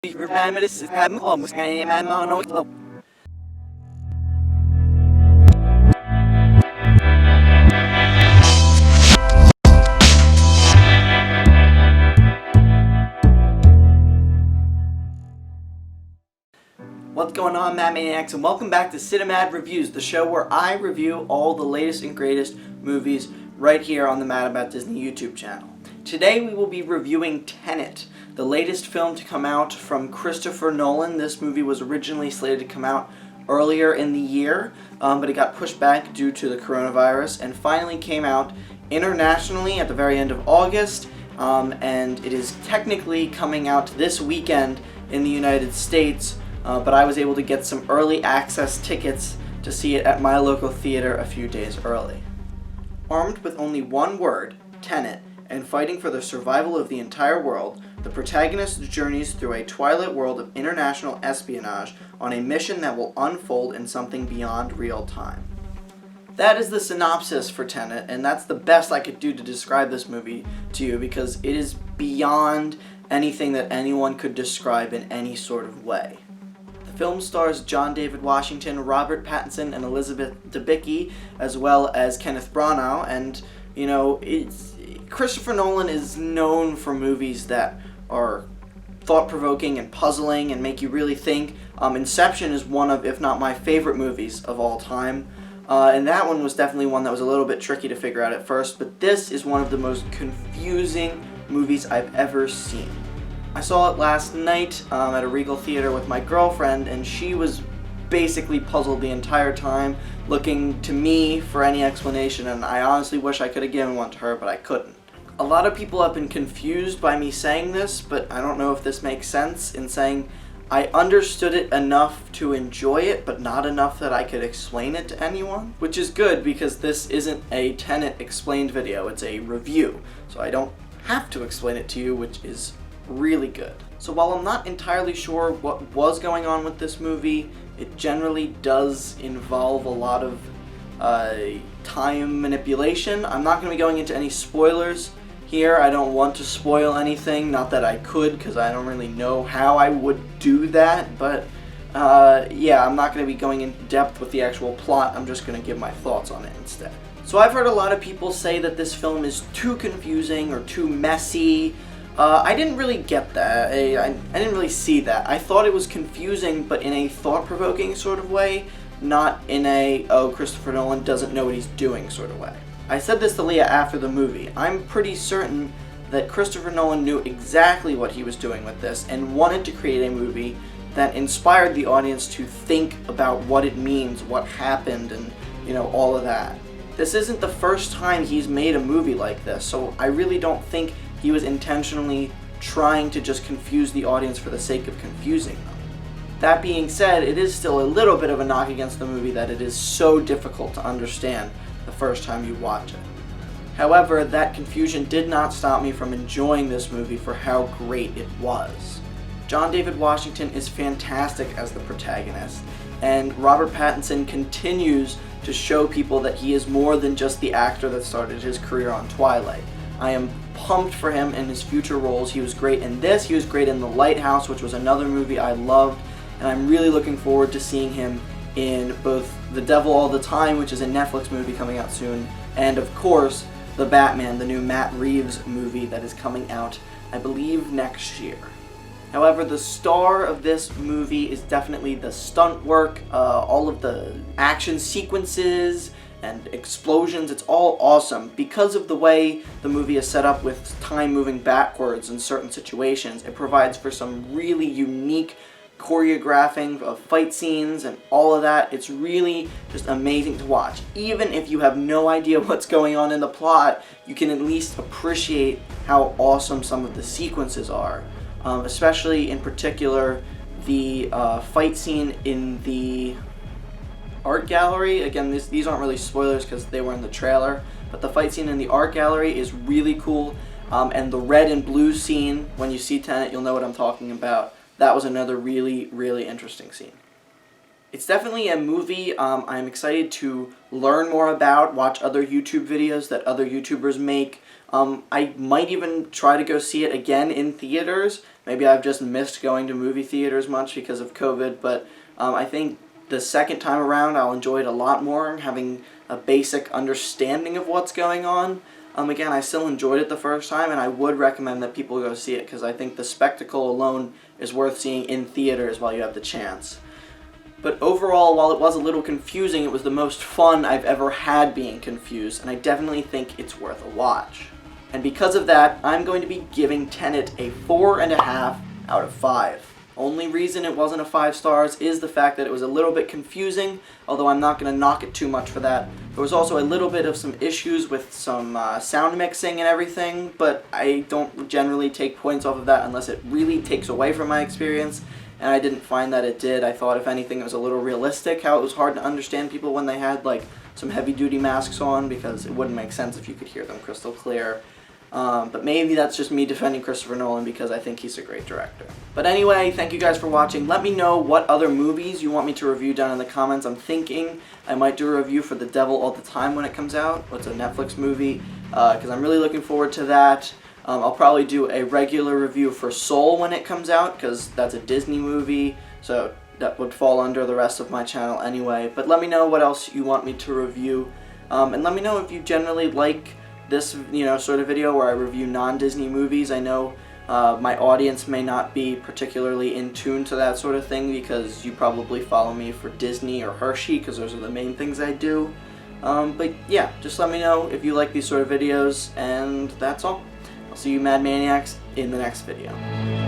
What's going on, Matt Maniacs, and welcome back to Cinemad Reviews, the show where I review all the latest and greatest movies right here on the Mad About Disney YouTube channel. Today we will be reviewing Tenet, the latest film to come out from Christopher Nolan. This movie was originally slated to come out earlier in the year, but it got pushed back due to the coronavirus and finally came out internationally at the very end of August, and it is technically coming out this weekend in the United States. But I was able to get some early access tickets to see it at my local theater a few days early. Armed with only one word, Tenet, and fighting for the survival of the entire world, the protagonist journeys through a twilight world of international espionage on a mission that will unfold in something beyond real time. That is the synopsis for Tenet, and that's the best I could do to describe this movie to you because it is beyond anything that anyone could describe in any sort of way. The film stars John David Washington, Robert Pattinson, and Elizabeth Debicki, as well as Kenneth Branagh. And Christopher Nolan is known for movies that are thought-provoking and puzzling and make you really think. Inception is one of, if not my favorite movies of all time. And that one was definitely one that was a little bit tricky to figure out at first, but this is one of the most confusing movies I've ever seen. I saw it last night at a Regal Theater with my girlfriend, and she was basically puzzled the entire time, looking to me for any explanation, and I honestly wish I could have given one to her, but I couldn't. A lot of people have been confused by me saying this, but I don't know if this makes sense in saying I understood it enough to enjoy it, but not enough that I could explain it to anyone, which is good because this isn't a Tenet explained video, it's a review, so I don't have to explain it to you, which is really good. So while I'm not entirely sure what was going on with this movie, it generally does involve a lot of time manipulation. I'm not going to be going into any spoilers here. I don't want to spoil anything, not that I could because I don't really know how I would do that, but yeah, I'm not going to be going in depth with the actual plot. I'm just going to give my thoughts on it instead. So I've heard a lot of people say that this film is too confusing or too messy. I didn't really get that. I didn't really see that. I thought it was confusing, but in a thought-provoking sort of way, not in a, oh, Christopher Nolan doesn't know what he's doing sort of way. I said this to Leah after the movie. I'm pretty certain that Christopher Nolan knew exactly what he was doing with this and wanted to create a movie that inspired the audience to think about what it means, what happened, and, all of that. This isn't the first time he's made a movie like this, so I really don't think he was intentionally trying to just confuse the audience for the sake of confusing them. That being said, it is still a little bit of a knock against the movie that it is so difficult to understand the first time you watch it. However, that confusion did not stop me from enjoying this movie for how great it was. John David Washington is fantastic as the protagonist, and Robert Pattinson continues to show people that he is more than just the actor that started his career on Twilight. I am pumped for him in his future roles. He was great in this, he was great in The Lighthouse, which was another movie I loved, and I'm really looking forward to seeing him in both The Devil All the Time, which is a Netflix movie coming out soon, and of course, The Batman, the new Matt Reeves movie that is coming out, I believe, next year. However, the star of this movie is definitely the stunt work, all of the action sequences, and explosions. It's all awesome. Because of the way the movie is set up with time moving backwards in certain situations, it provides for some really unique choreographing of fight scenes and all of that. It's really just amazing to watch. Even if you have no idea what's going on in the plot, you can at least appreciate how awesome some of the sequences are. Especially in particular the fight scene in the art gallery. Again, these aren't really spoilers because they were in the trailer, but the fight scene in the art gallery is really cool, and the red and blue scene, when you see Tenet, you'll know what I'm talking about. That was another really, really interesting scene. It's definitely a movie I'm excited to learn more about, watch other YouTube videos that other YouTubers make, I might even try to go see it again in theaters. Maybe I've just missed going to movie theaters much because of COVID, but I think the second time around I'll enjoy it a lot more, having a basic understanding of what's going on. Again, I still enjoyed it the first time, and I would recommend that people go see it because I think the spectacle alone is worth seeing in theaters while you have the chance. But overall, while it was a little confusing, it was the most fun I've ever had being confused, and I definitely think it's worth a watch. And because of that, I'm going to be giving Tenet a 4.5 out of 5. Only reason it wasn't a 5 stars is the fact that it was a little bit confusing, although I'm not going to knock it too much for that. There was also a little bit of some issues with some sound mixing and everything, but I don't generally take points off of that unless it really takes away from my experience, and I didn't find that it did. I thought, if anything, it was a little realistic, how it was hard to understand people when they had like some heavy-duty masks on, because it wouldn't make sense if you could hear them crystal clear. But maybe that's just me defending Christopher Nolan because I think he's a great director. But anyway, thank you guys for watching. Let me know what other movies you want me to review down in the comments. I'm thinking I might do a review for The Devil All the Time when it comes out. It's a Netflix movie, because I'm really looking forward to that. I'll probably do a regular review for Soul when it comes out, because that's a Disney movie, so that would fall under the rest of my channel anyway. But let me know what else you want me to review, and let me know if you generally like this, sort of video where I review non-Disney movies. I know my audience may not be particularly in tune to that sort of thing because you probably follow me for Disney or Hershey, because those are the main things I do. But yeah, just let me know if you like these sort of videos, and that's all. I'll see you Mad Maniacs in the next video.